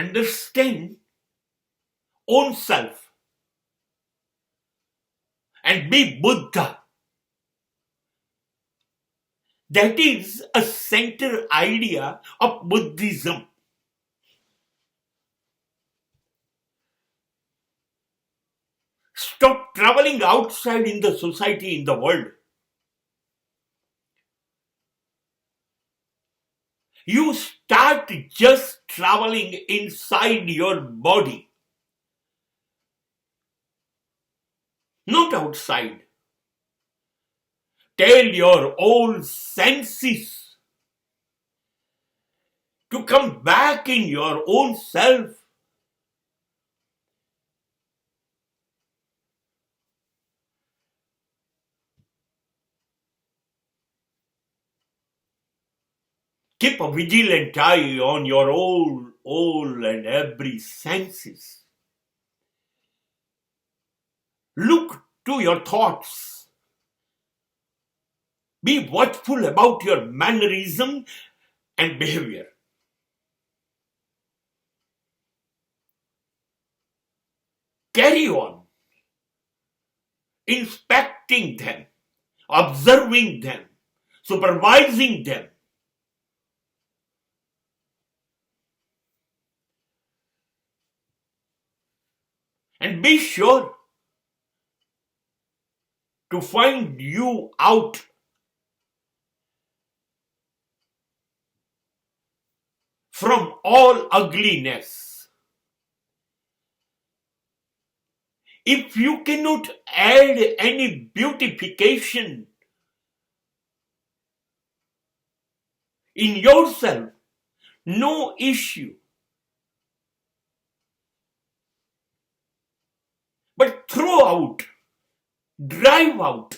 understand own self and be Buddha. That is a center idea of Buddhism. Stop traveling outside in the society, in the world. You start just traveling inside your body, not outside. Tell your old senses to come back in your own self. Keep a vigilant eye on your all and every senses. Look to your thoughts. Be watchful about your mannerism and behavior. Carry on inspecting them, observing them, supervising them. And be sure to find you out from all ugliness. If you cannot add any beautification in yourself, no issue. But throw out, drive out,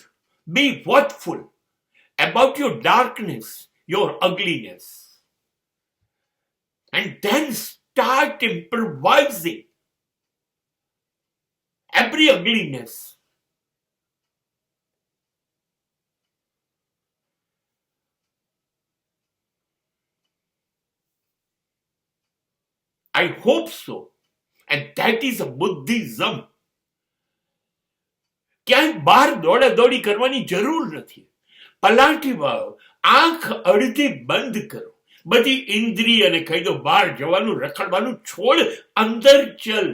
be watchful about your darkness, your ugliness. And then start improvising every ugliness. I hope so. And that is a Buddhism. ક્યાંય બહાર દોડાદોડી કરવાની જરૂર નથી. પલાટી વાળો, આંખ અડધી બંધ કરો. બધી ઇન્દ્રિયને કહી દો બહાર જવાનું, રખડવાનું છોડ, અંદર ચલ.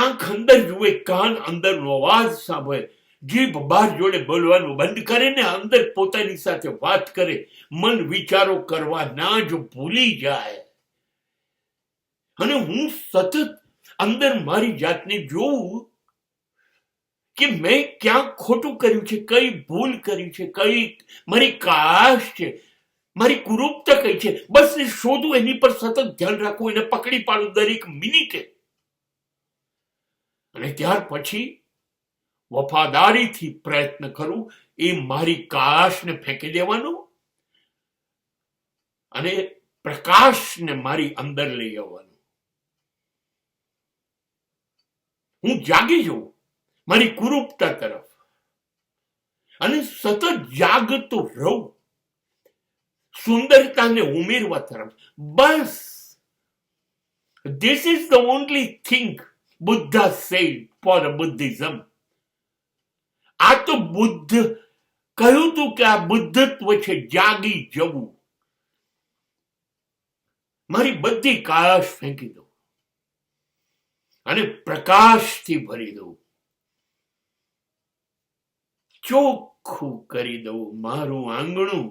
આંખ અંદર જુએ, કાન અંદરનો અવાજ સાંભળે, જીભ બહાર જોડે બોલવાનું બંધ કરે ને અંદર પોતાની સાથે વાત કરે. મન વિચારો કરવા ના જો ભૂલી જાય. અને હું સતત અંદર મારી જાતને જોઉં કે મેં ક્યાં ખોટું કર્યું છે, કઈ ભૂલ કરી છે, કઈ મારી કાશ છે, મારી કુરૂપતા કઈ છે. બસ એ શોધું, એની પર સતત ધ્યાન રાખવું, એને પકડી પાડું દરેક મિનિટે. અને ત્યાર પછી વફાદારીથી પ્રયત્ન કરું એ મારી કાશને ફેંકી દેવાનું અને પ્રકાશને મારી અંદર લઈ આવવાનું. હું જાગી જઉં મારી કુરૂપતા તરફ અને સતત જાગતો રહું સુંદરતાને ઉમેરવા તરફ. બસ this is the only thing Buddha said for Buddhism. આ તો બુદ્ધ કહ્યું તું કે આ બુદ્ધત્વ છે, જાગી જવું. મારી બધી કાશ ફેંકી દઉં અને પ્રકાશથી ભરી દઉં. ચોખ્ખું કરી દઉં મારું આંગણું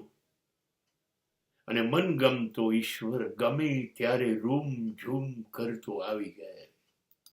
અને મનગમતો ઈશ્વર ગમે ત્યારે રૂમ ઝૂમ કરતો આવી જાય.